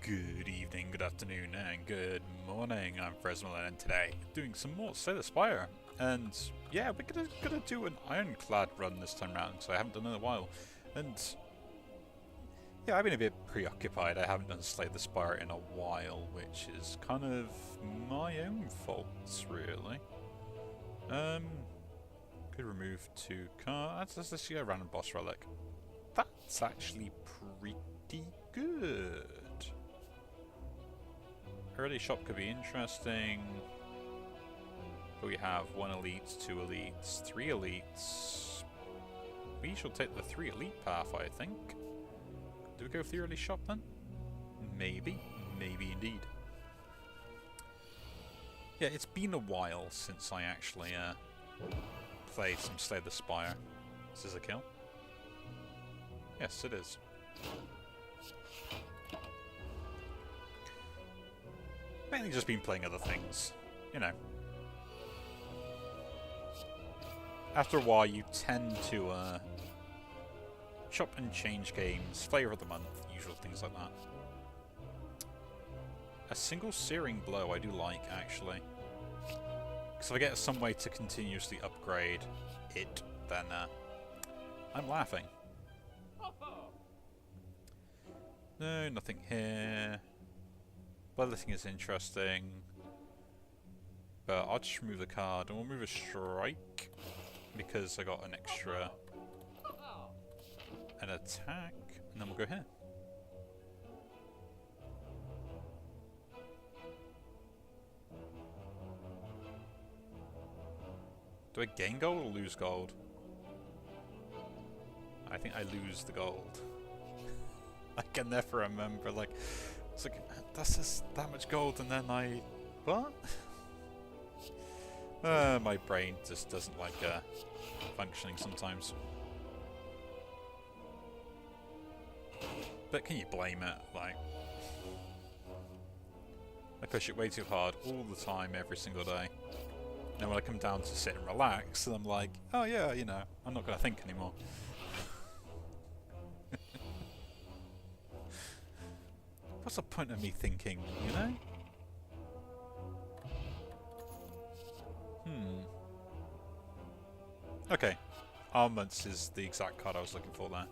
Good evening, good afternoon, and good morning. I'm Fresnel, and today doing some more Slay the Spire. And yeah, we're gonna do an ironclad run this time around, because I haven't done it in a while. And yeah, I've been a bit preoccupied. I haven't done Slay the Spire in a while, which is kind of my own fault, really. Could remove 2 cards. Let's go random boss relic. That's actually pretty good. Early shop could be interesting. But we have 1 elite, 2 elites, 3 elites. We shall take the 3 elite path, I think. Do we go for the early shop then? Maybe. Maybe indeed. Yeah, it's been a while since I actually played some Slay the Spire. Is this a kill? Yes, it is. Mainly just been playing other things, you know. After a while, you tend to chop and change games, flavor of the month, usual things like that. A single searing blow I do like, actually. Because if I get some way to continuously upgrade it, then I'm laughing. No, nothing here. Bloodletting is interesting. But I'll just remove the card and we'll move a strike. Because I got an extra an attack. And then we'll go here. Do I gain gold or lose gold? I think I lose the gold. I can never remember, like, it's like, that's just that much gold and then I... what? My brain just doesn't like functioning sometimes. But can you blame it? Like, I push it way too hard all the time, every single day. And then when I come down to sit and relax, and I'm like, oh yeah, you know, I'm not going to think anymore. What's the point of me thinking, you know? Okay. Armaments is the exact card I was looking for there.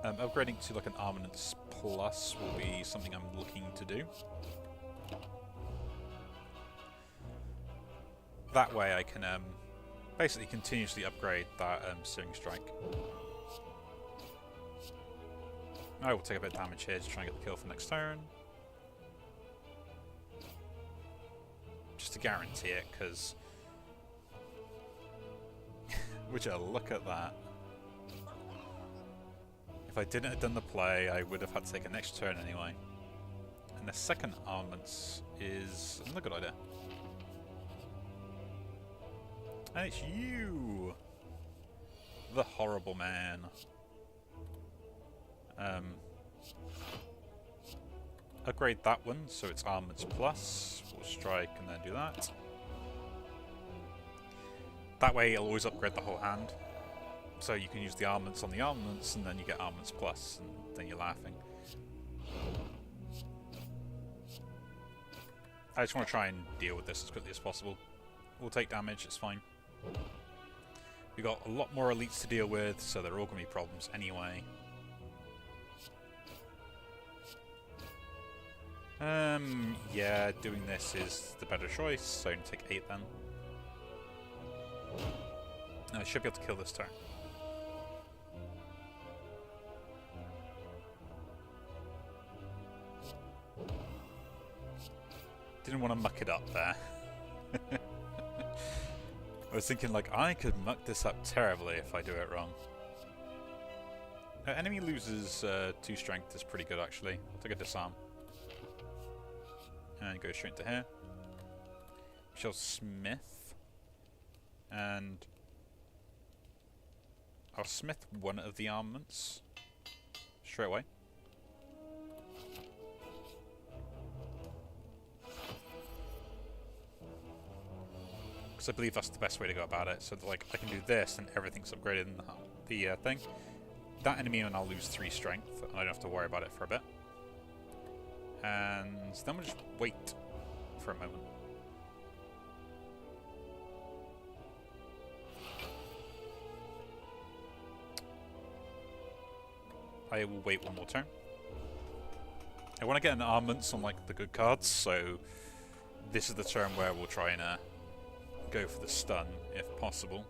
Upgrading to like an Armaments Plus will be something I'm looking to do. That way I can basically continuously upgrade that Searing Strike. I will take a bit of damage here to try and get the kill for next turn. Just to guarantee it, because... would you look at that? If I didn't have done the play, I would have had to take a next turn anyway. And the second armaments is another good idea. And it's you! The horrible man. Upgrade that one, so it's Armaments Plus. We'll strike and then do that. That way it'll always upgrade the whole hand. So you can use the armaments on the armaments, and then you get Armaments Plus, and then you're laughing. I just want to try and deal with this as quickly as possible. We'll take damage, it's fine. We've got a lot more elites to deal with, so they're all going to be problems anyway. Yeah, doing this is the better choice, so I'm going to take 8 then. I should be able to kill this turn. Didn't want to muck it up there. I was thinking, like, I could muck this up terribly if I do it wrong. Enemy loses 2 strength, that's pretty good actually. I'll take a disarm. And go straight to here. Shall smith. And I'll smith one of the armaments straight away. Because I believe that's the best way to go about it. So that, like, I can do this and everything's upgraded in the thing. that enemy and I'll lose 3 strength, and I don't have to worry about it for a bit. And then we'll just wait for a moment. I will wait one more turn. I want to get an armaments on like the good cards, so this is the turn where we'll try and go for the stun if possible.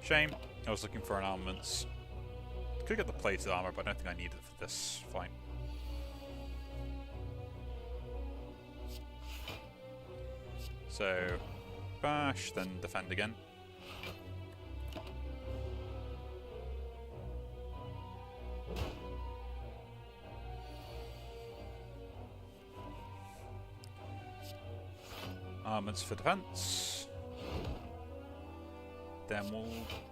Shame, I was looking for an armaments. Could get the plated armor, but I don't think I need it for this fight. So, bash, then defend again. Armaments for defense. Then we'll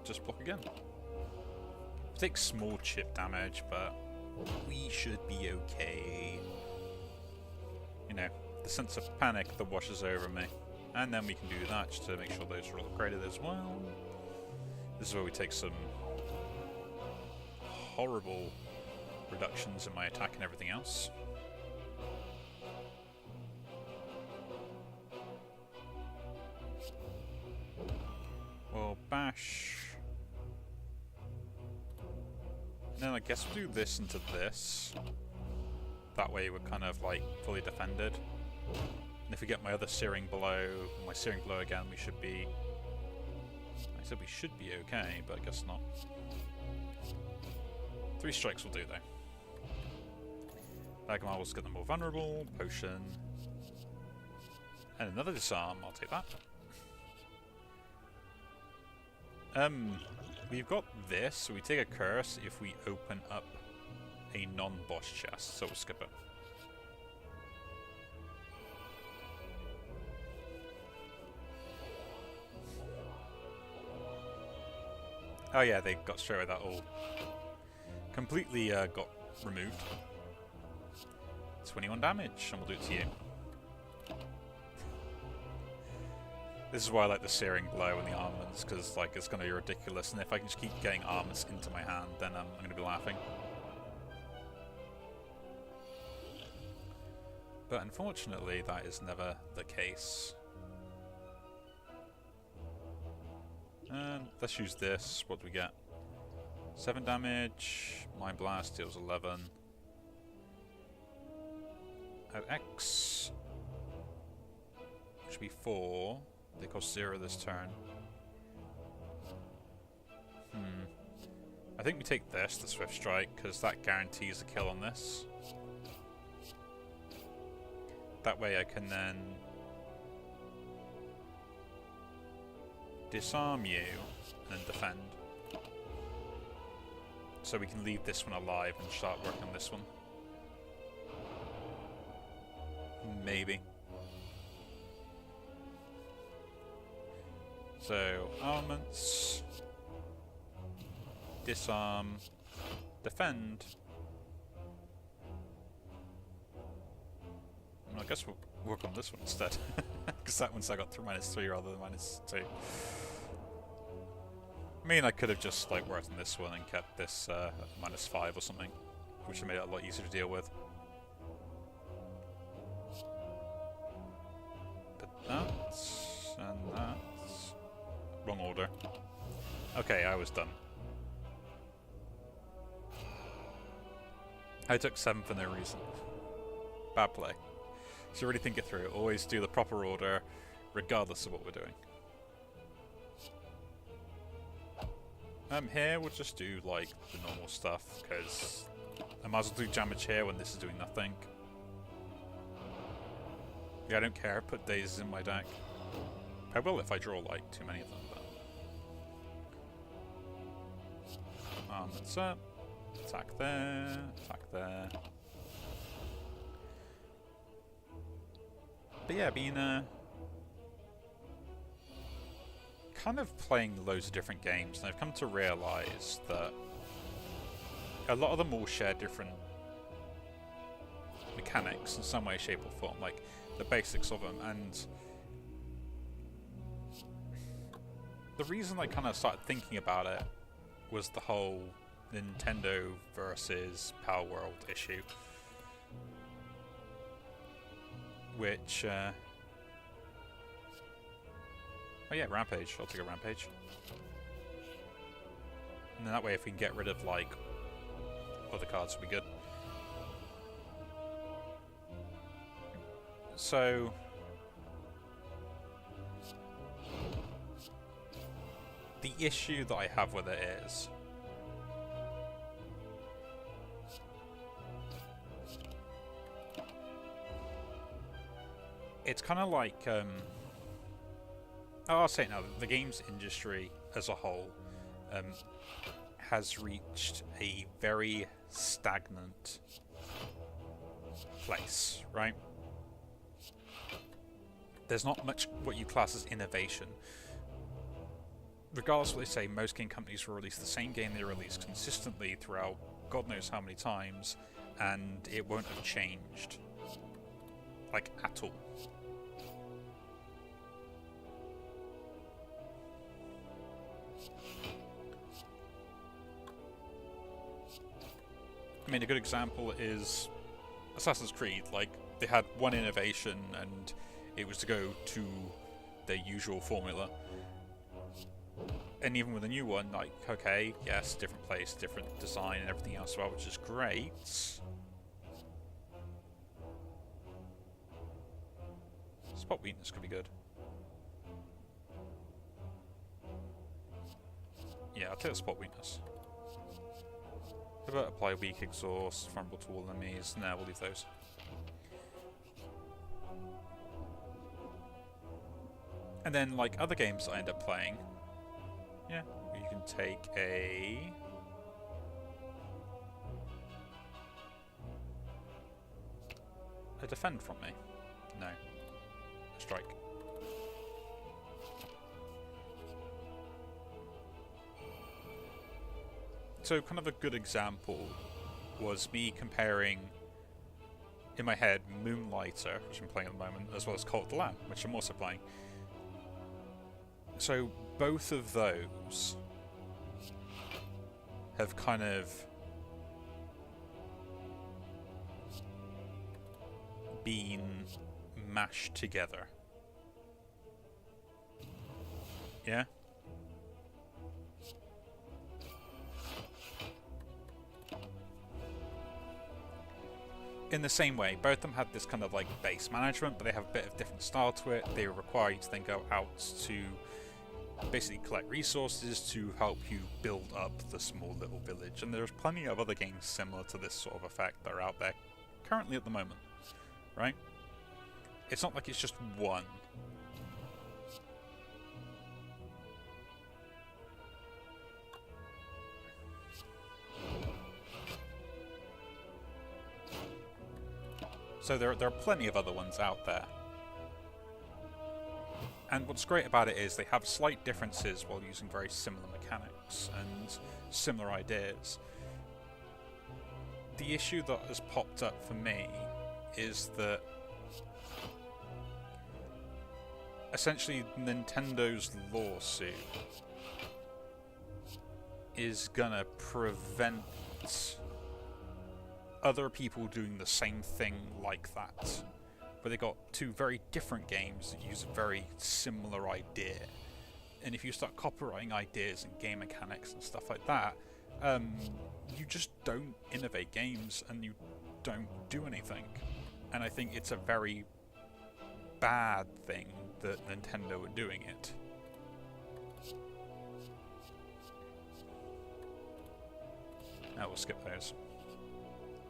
just block again. Take small chip damage, but we should be okay. You know, the sense of panic that washes over me. And then we can do that just to make sure those are all upgraded as well. This is where we take some horrible reductions in my attack and everything else. We'll bash. Then I guess we'll do this into this. That way we're kind of like fully defended. And if we get my other searing blow, my searing blow again, we should be... I said we should be okay, but I guess not. 3 strikes will do though. Dagmar will get them more vulnerable, potion. And another disarm, I'll take that. We've got this, so we take a curse if we open up a non-boss chest, so we'll skip it. Oh yeah, they got straight away, that all completely got removed. 21 damage, and we'll do it to you. This is why I like the searing blow and the armaments, because like it's going to be ridiculous, and if I can just keep getting armaments into my hand, then I'm going to be laughing. But unfortunately, that is never the case. And let's use this. What do we get? 7 damage. Mind Blast deals 11. At X, which should be 4. They cost 0 this turn. I think we take this, the Swift Strike, because that guarantees a kill on this. That way I can then disarm you and then defend. So we can leave this one alive and start working on this one. Maybe. So, armaments, disarm, defend. Well, I guess we'll work on this one instead, because that one's I got through -3 rather than -2. I mean, I could have just like worked on this one and kept this at -5 or something, which would have made it a lot easier to deal with. But that's and that's wrong order. Okay, I was done. I took 7 for no reason. Bad play. So really think it through. Always do the proper order, regardless of what we're doing. Here we'll just do like the normal stuff, because I might as well do damage here when this is doing nothing. Yeah, I don't care. Put dazes in my deck. I will if I draw like too many of them. But that's it. Attack there. Attack there. But yeah, being kind of playing loads of different games, and I've come to realise that a lot of them all share different mechanics in some way, shape or form, like the basics of them, and the reason I kind of started thinking about it was the whole Nintendo versus Power World issue, which oh yeah, Rampage. I'll take a Rampage. And then that way, if we can get rid of, like, other cards, will be good. So... the issue that I have with it is... it's kind of like... I'll say it now, the games industry as a whole has reached a very stagnant place, right? There's not much what you class as innovation. Regardless of what they say, most game companies will release the same game they release consistently throughout God knows how many times, and it won't have changed. Like, at all. I mean, a good example is Assassin's Creed. Like, they had one innovation, and it was to go to their usual formula. And even with a new one, like, okay, yes, different place, different design, and everything else, well, which is great. Spot weakness could be good. Yeah, I'll take the spot weakness. How about apply weak exhaust, vulnerable to all enemies? No, we'll leave those. And then, like other games I end up playing, yeah, you can take a defend from me. No. A strike. So kind of a good example was me comparing, in my head, Moonlighter, which I'm playing at the moment, as well as Cult of the Lamb, which I'm also playing. So both of those have kind of been mashed together. Yeah? In the same way, both of them had this kind of like base management, but they have a bit of different style to it. They require you to then go out to basically collect resources to help you build up the small little village. And there's plenty of other games similar to this sort of effect that are out there currently at the moment, right? It's not like it's just one. So there are plenty of other ones out there. And what's great about it is they have slight differences while using very similar mechanics and similar ideas. The issue that has popped up for me is that essentially Nintendo's lawsuit is gonna prevent other people doing the same thing like that, where they got two very different games that use a very similar idea. And if you start copyrighting ideas and game mechanics and stuff like that, you just don't innovate games and you don't do anything. And I think it's a very bad thing that Nintendo are doing it. Now we'll skip those.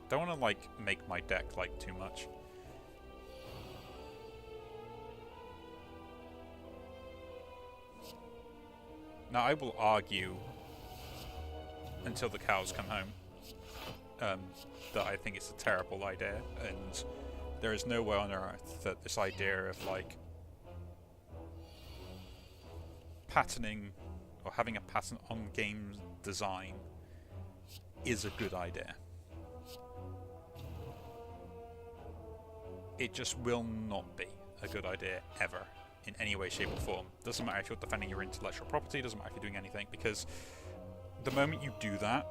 Don't want to like make my deck like too much. Now I will argue until the cows come home that I think it's a terrible idea, and there is no way on earth that this idea of like patterning or having a pattern on game design is a good idea. It just will not be a good idea ever. in any way, shape or form. Doesn't matter if you're defending your intellectual property, doesn't matter if you're doing anything, because the moment you do that,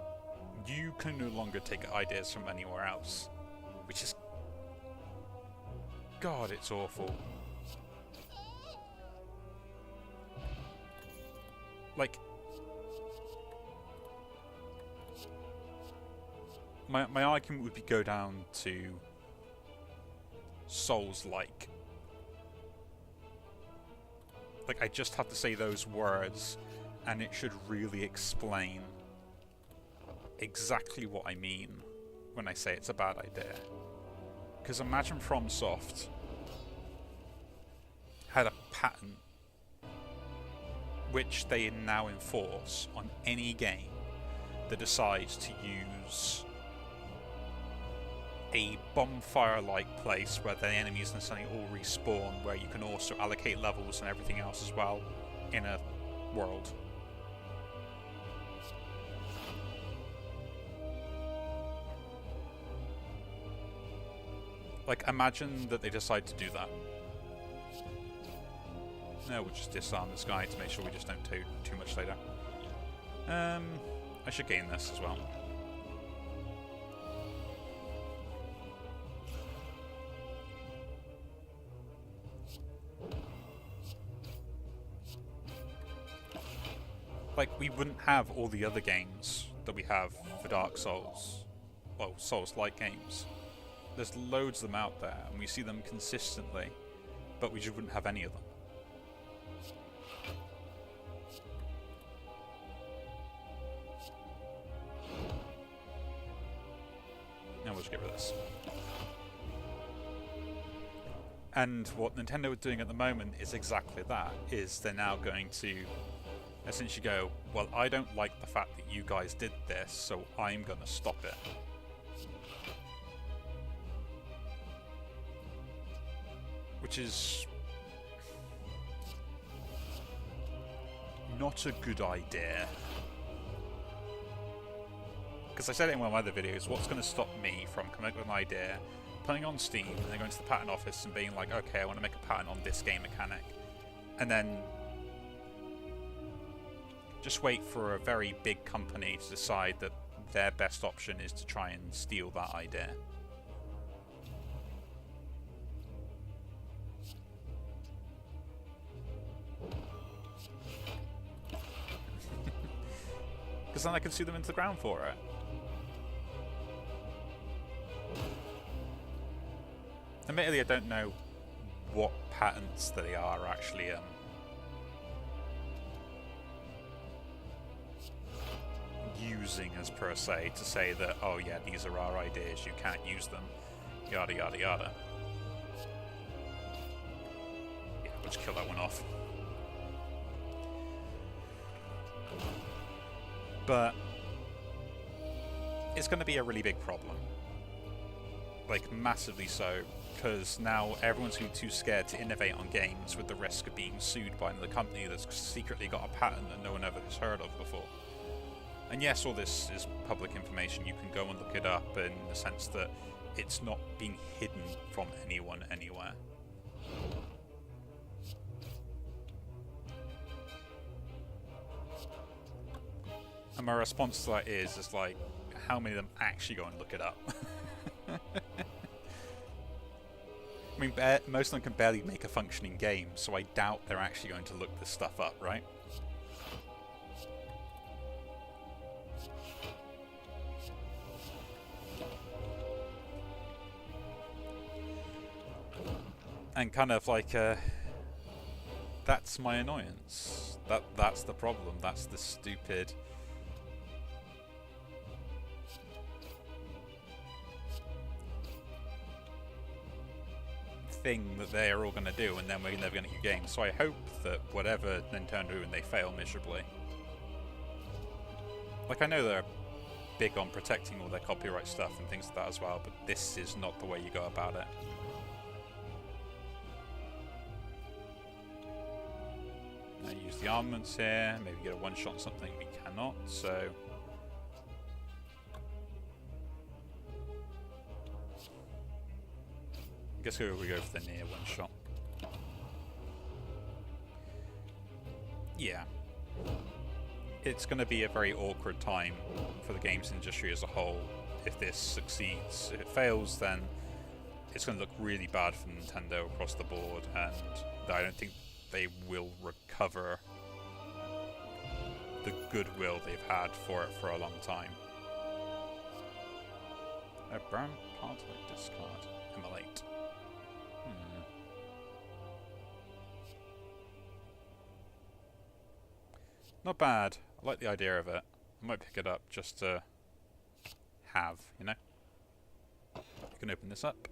you can no longer take ideas from anywhere else. Which is... God, it's awful. Like... My argument would be go down to Souls-like. Like, I just have to say those words, and it should really explain exactly what I mean when I say it's a bad idea. Because imagine FromSoft had a patent which they now enforce on any game that decides to use a bonfire-like place where the enemies necessarily all respawn, where you can also allocate levels and everything else as well in a world. Like, imagine that they decide to do that. No, we'll just disarm this guy to make sure we just don't do too much later. I should gain this as well. Like, we wouldn't have all the other games that we have for Dark Souls. Well, Souls-like games. There's loads of them out there, and we see them consistently, but we just wouldn't have any of them. Now we'll just get rid of this. And what Nintendo are doing at the moment is exactly that, is they're now going to essentially go, well, I don't like the fact that you guys did this, so I'm going to stop it. Which is not a good idea. Because I said it in one of my other videos, what's going to stop me from coming up with an idea, putting it on Steam, and then going to the patent office and being like, okay, I want to make a patent on this game mechanic. And then just wait for a very big company to decide that their best option is to try and steal that idea. Because then I can sue them into the ground for it. Admittedly, I don't know what patents they are actually using as per se to say that, oh yeah, these are our ideas, you can't use them, yada yada yada. Yeah, we'll just kill that one off. But it's going to be a really big problem. Like, massively so, because now everyone's too scared to innovate on games with the risk of being sued by another company that's secretly got a patent that no one ever has heard of before. And yes, all this is public information, you can go and look it up in the sense that it's not being hidden from anyone anywhere. And my response to that is like, how many of them actually go and look it up? I mean, most of them can barely make a functioning game, so I doubt they're actually going to look this stuff up, right? And kind of like, that's my annoyance. That's the problem. That's the stupid thing that they're all going to do, and then we're never going to get games. So I hope that whatever Nintendo do and they fail miserably. Like, I know they're big on protecting all their copyright stuff and things like that as well, but this is not the way you go about it. Now use the armaments here, maybe get a one-shot on something we cannot, so... I guess we go for the near one-shot. yeah, it's going to be a very awkward time for the games industry as a whole if this succeeds. If it fails, then it's going to look really bad for Nintendo across the board, and I don't think they will recover the goodwill they've had for it for a long time. A brown card like discard. Immolate. Not bad. I like the idea of it. I might pick it up just to have, you know? You can open this up.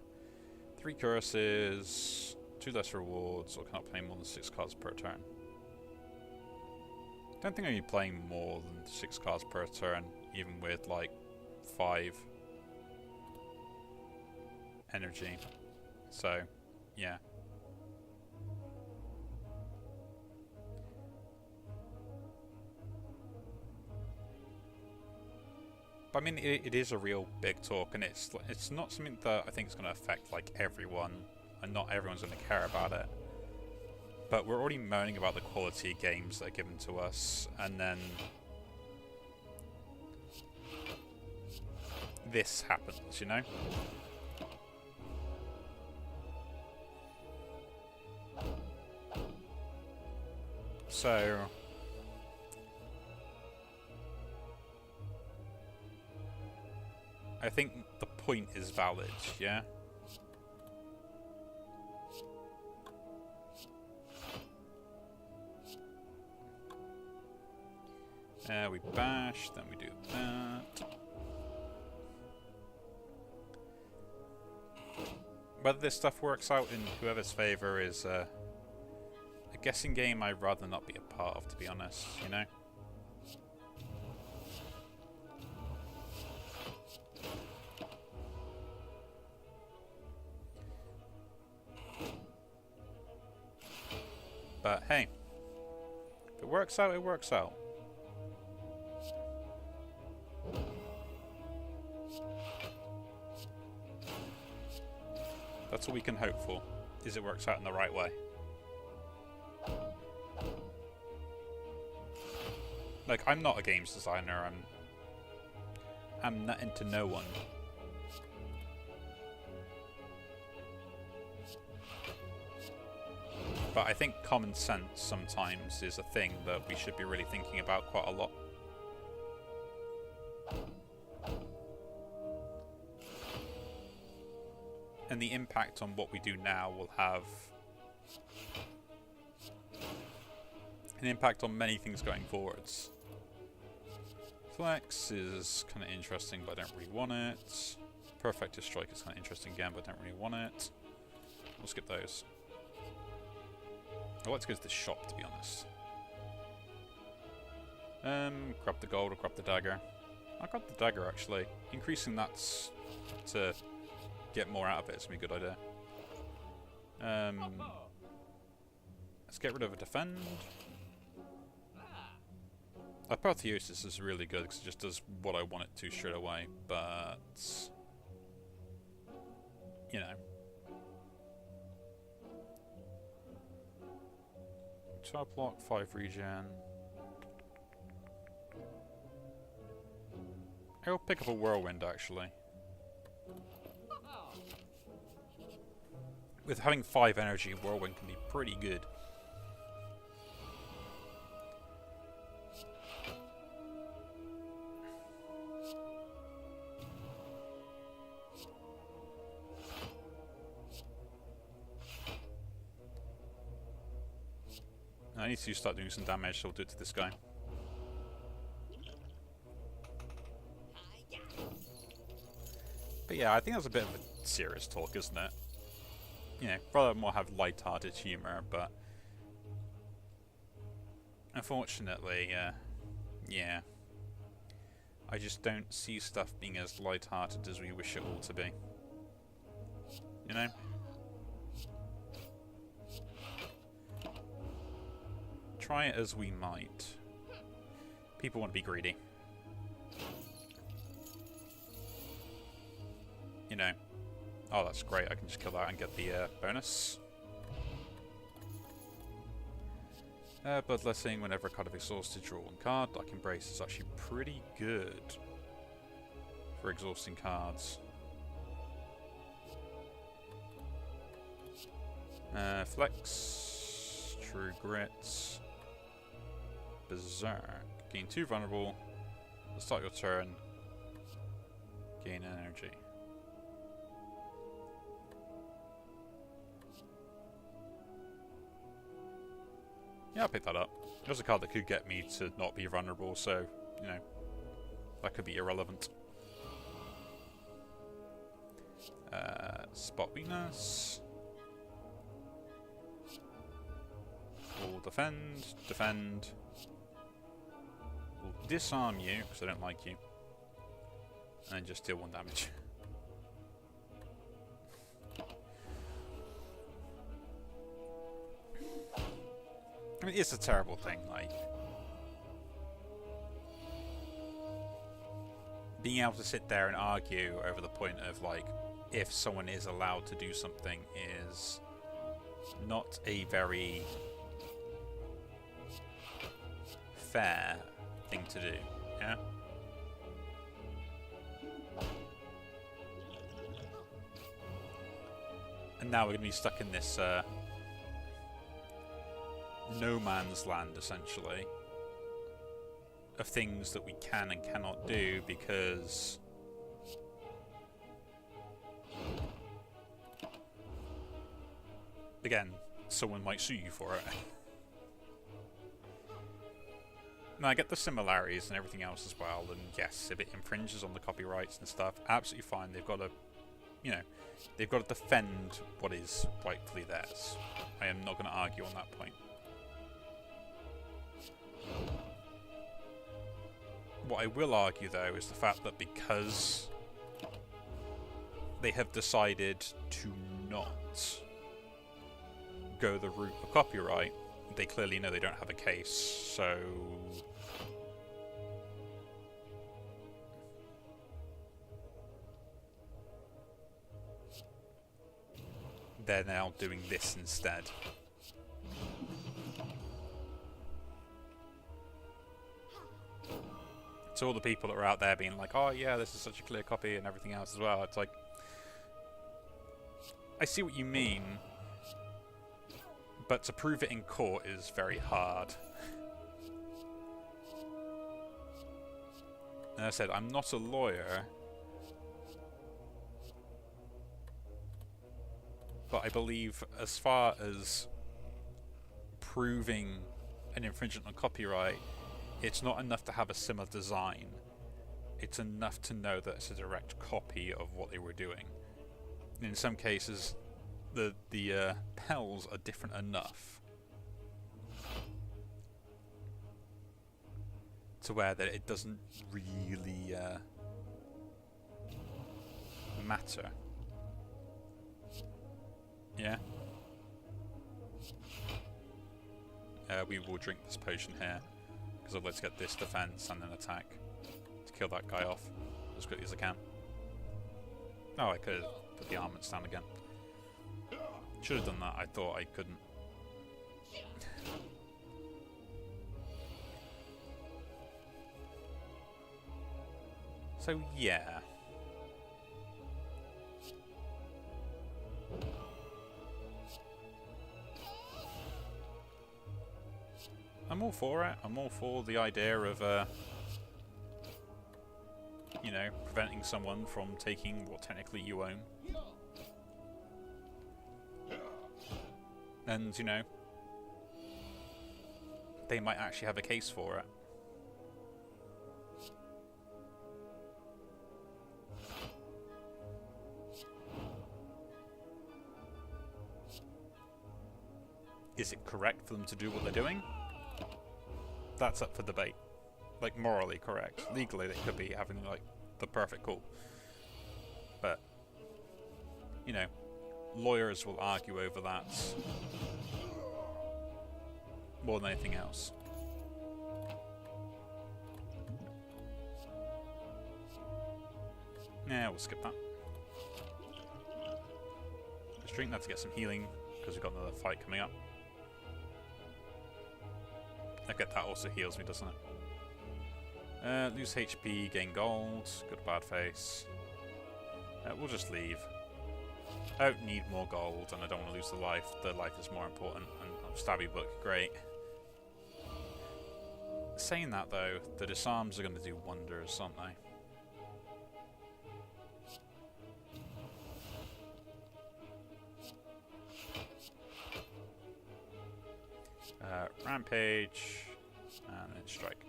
3 curses, 2 less rewards, or cannot play more than 6 cards per turn. Don't think I'll be playing more than 6 cards per turn, even with like 5 energy. So, yeah. But I mean, it is a real big talk, and it's not something that I think is going to affect like everyone, and not everyone's going to care about it. But we're already moaning about the quality of games that are given to us, and then this happens, you know? So I think the point is valid, yeah? We bash, then we do that. Whether this stuff works out in whoever's favour is a guessing game I'd rather not be a part of, to be honest, you know? But hey, if it works out, it works out. That's all we can hope for, is it works out in the right way. Like, I'm not a games designer, I'm nothing to no one. But I think common sense sometimes is a thing that we should be really thinking about quite a lot. And the impact on what we do now will have an impact on many things going forwards. Flex is kind of interesting, but I don't really want it. Perfective Strike is kind of interesting again, but I don't really want it. We'll skip those. I'd like to go to the shop, to be honest. Grab the gold or grab the dagger. I'll grab the dagger, actually. Increasing that to get more out of it is going to be a good idea. Let's get rid of a defend. Apotheosis is really good because it just does what I want it to straight away, but you know. 12 block, 5 regen. I'll pick up a whirlwind actually. With having 5 energy, whirlwind can be pretty good. I need to start doing some damage, so I'll do it to this guy. But yeah, I think that's a bit of a serious talk, isn't it? You know, rather more have light-hearted humour, but unfortunately, yeah, I just don't see stuff being as light-hearted as we wish it all to be. You know? Try it as we might. People want to be greedy. You know. Oh, that's great. I can just kill that and get the bonus. Bloodletting, whenever a card of exhausted, draw one card. Like Embrace is actually pretty good for exhausting cards. Flex, True Grit, Berserk. Gain 2 vulnerable. Start your turn. Gain energy. Yeah, I'll pick that up. There's a card that could get me to not be vulnerable, so, you know, that could be irrelevant. Spot weakness. We'll defend. We'll disarm you, because I don't like you. And then just deal 1 damage. I mean, it's a terrible thing, like... being able to sit there and argue over the point of, like, if someone is allowed to do something is not a very fair thing to do, yeah? And now we're going to be stuck in this no man's land, essentially, of things that we can and cannot do because again, someone might sue you for it. Now, I get the similarities and everything else as well, and yes, if it infringes on the copyrights and stuff, absolutely fine. They've got to, you know, they've got to defend what is rightfully theirs. I am not going to argue on that point. What I will argue, though, is the fact that because they have decided to not go the route of copyright, they clearly know they don't have a case, so they're now doing this instead. So all the people that are out there being like, oh yeah, this is such a clear copy and everything else as well, it's like, I see what you mean, but to prove it in court is very hard. And I said, I'm not a lawyer, but I believe as far as proving an infringement on copyright, it's not enough to have a similar design. It's enough to know that it's a direct copy of what they were doing. And in some cases, the pels are different enough to where that it doesn't really matter. Yeah. We will drink this potion here because I'd like to get this defense and an attack to kill that guy off as quickly as I can. Oh, I could have put the armaments down again. Should have done that. I thought I couldn't. So yeah. I'm all for it. I'm all for the idea of, you know, preventing someone from taking what technically you own. And, you know, they might actually have a case for it. Is it correct for them to do what they're doing? That's up for debate. Like, morally correct. Legally, they could be having, like, the perfect call. But, you know, lawyers will argue over that more than anything else. Yeah, we'll skip that. Let's drink that to get some healing, because we've got another fight coming up. I get that also heals me, doesn't it? Lose HP, gain gold. Good bad face. We'll just leave. I don't need more gold, and I don't want to lose the life. The life is more important. And stabby book, great. Saying that though, the disarms are going to do wonders, aren't they? Rampage, and then strike.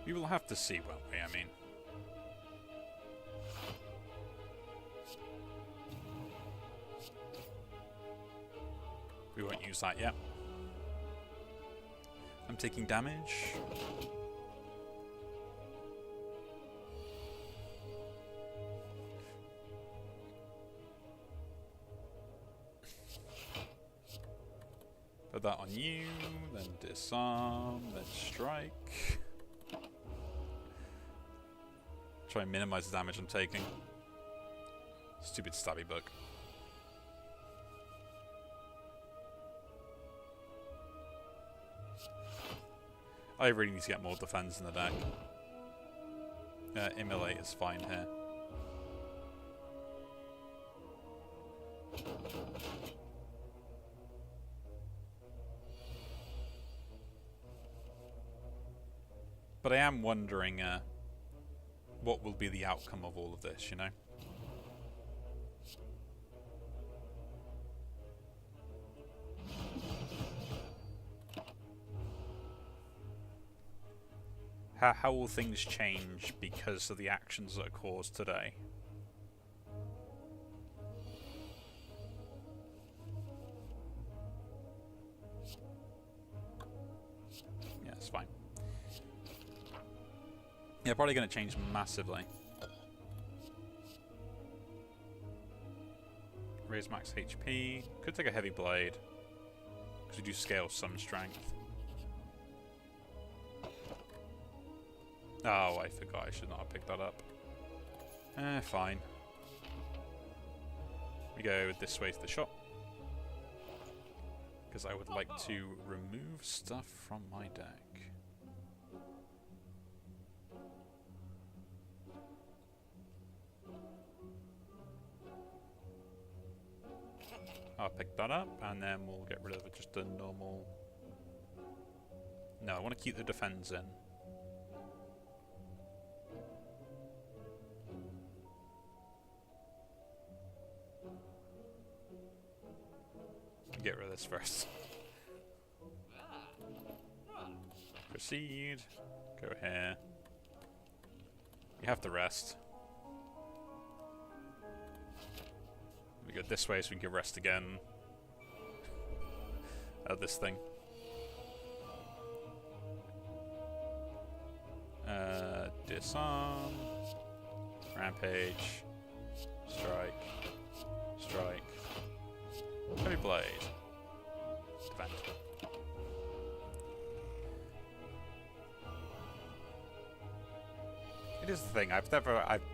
We will have to see, won't we? I mean, we won't use that yet. I'm taking damage. Put that on you, then disarm, then strike. Try and minimize the damage I'm taking. Stupid stabby book. I really need to get more defense in the deck. Immolate is fine here. But I am wondering what will be the outcome of all of this, you know? How will things change because of the actions that are caused today? Yeah, it's fine. Yeah, probably going to change massively. Raise max HP. Could take a heavy blade, because we do scale some strength. Oh, I forgot. I should not have picked that up. Fine. We go this way to the shop, because I would like to remove stuff from my deck. I'll pick that up, and then we'll get rid of just a normal... No, I want to keep the defense in. Get rid of this first. Proceed. Go here. You have to rest. We go this way so we can rest again. This thing. Disarm. Rampage. Strike. Strike. Heavy blade. Defend. It is the thing. I've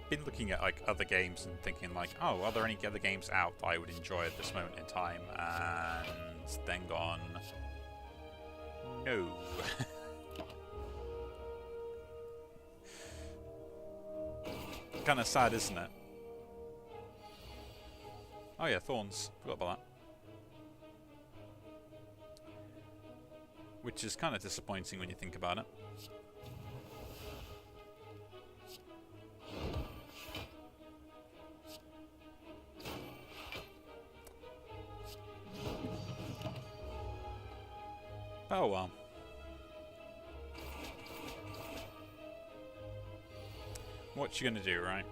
been looking at like other games and thinking like, oh, are there any other games out that I would enjoy at this moment in time? And then gone, no. Kind of sad, isn't it? Oh yeah, thorns. Forgot about that. Which is kind of disappointing when you think about it. Oh well. What you gonna do, right?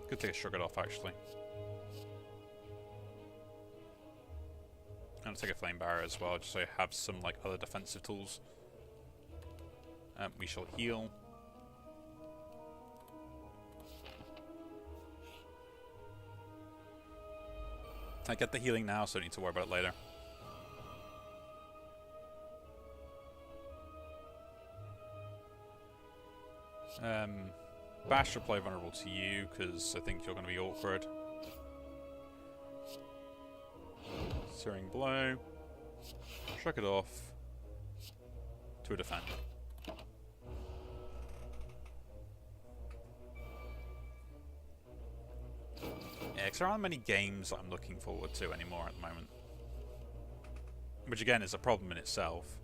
Could take a shrug off actually. And take a flame barrier as well, just so I have some like other defensive tools. We shall heal. I get the healing now, so I don't need to worry about it later. Bash will play vulnerable to you, because I think you're going to be awkward. Searing Blow. Shrug it off. To a defend. Yeah, because there aren't many games that I'm looking forward to anymore at the moment. Which again is a problem in itself.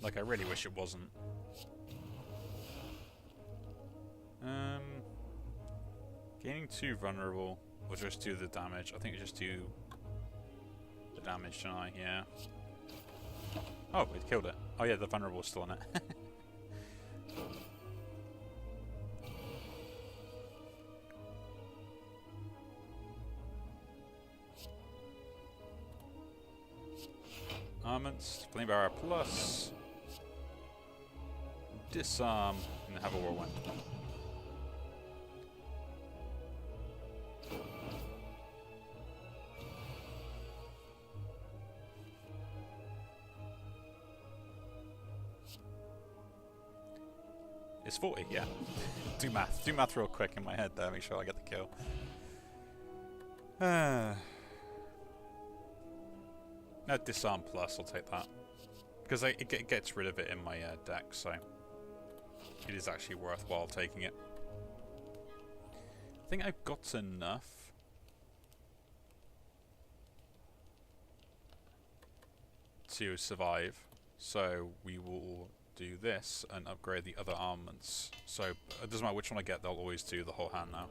Like, I really wish it wasn't. Gaining 2 vulnerable, or just do the damage. I think we just do the damage tonight, yeah. Oh, it killed it. Oh yeah, the vulnerable is still on it. Armaments, Flame Barrier plus. Disarm, and have a whirlwind. It's 40, yeah. Do math real quick in my head there, make sure I get the kill. No, disarm plus, I'll take that. Because it gets rid of it in my deck, so it is actually worthwhile taking it. I think I've got enough to survive, so we will do this and upgrade the other armaments. So it doesn't matter which one I get, they'll always do the whole hand now.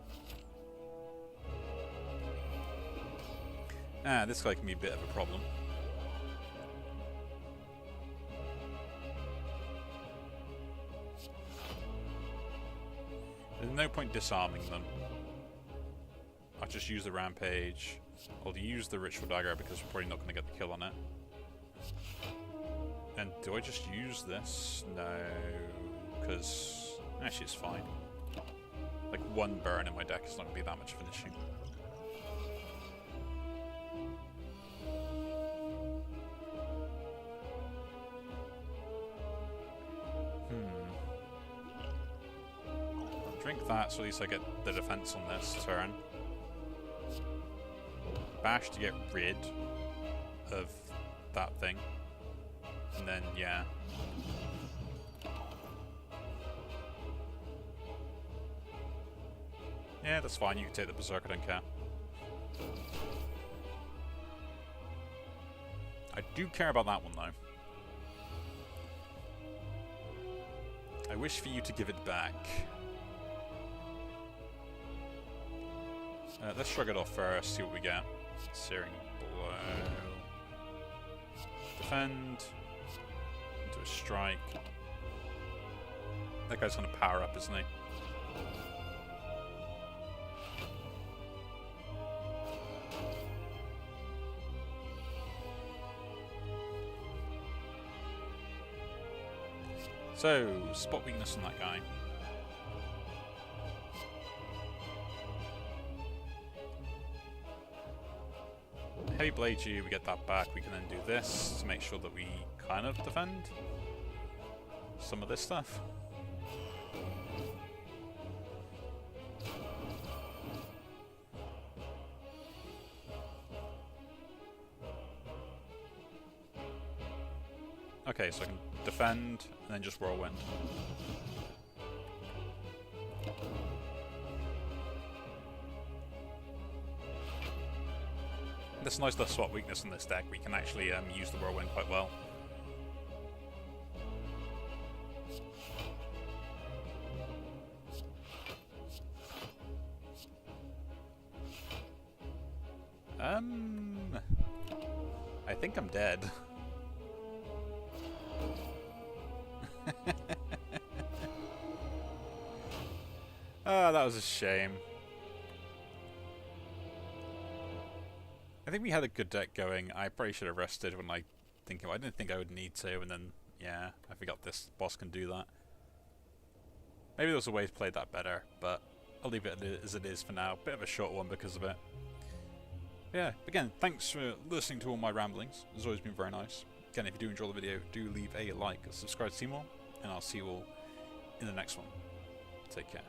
Ah, this guy can be a bit of a problem. There's no point disarming them. I'll just use the Rampage. I'll use the Ritual Dagger because we're probably not going to get the kill on it. And do I just use this? No, because actually it's fine. Like 1 burn in my deck is not going to be that much of an issue. Drink that, so at least I get the defense on this turn. Bash to get rid of that thing. And then, yeah. Yeah, that's fine, you can take the Berserk, I don't care. I do care about that one, though. I wish for you to give it back. Let's shrug it off first, see what we get. Searing Blow. Defend. Into a strike. That guy's going to power up, isn't he? So, spot weakness on that guy. Heavy Blade you, we get that back, we can then do this to make sure that we kind of defend some of this stuff. Okay, so I can defend and then just whirlwind. That's nice to swap weakness in this deck. We can actually use the whirlwind quite well. I think I'm dead. Ah, that was a shame. I think we had a good deck going. I probably should have rested when I didn't think I would need to, and then yeah, I forgot this boss can do that. Maybe there's a way to play that better, but I'll leave it as it is for now. Bit of a short one because of it. Yeah, again, thanks for listening to all my ramblings. It's always been very nice. Again, if you do enjoy the video, do leave a like, subscribe to see more, and I'll see you all in the next one. Take care.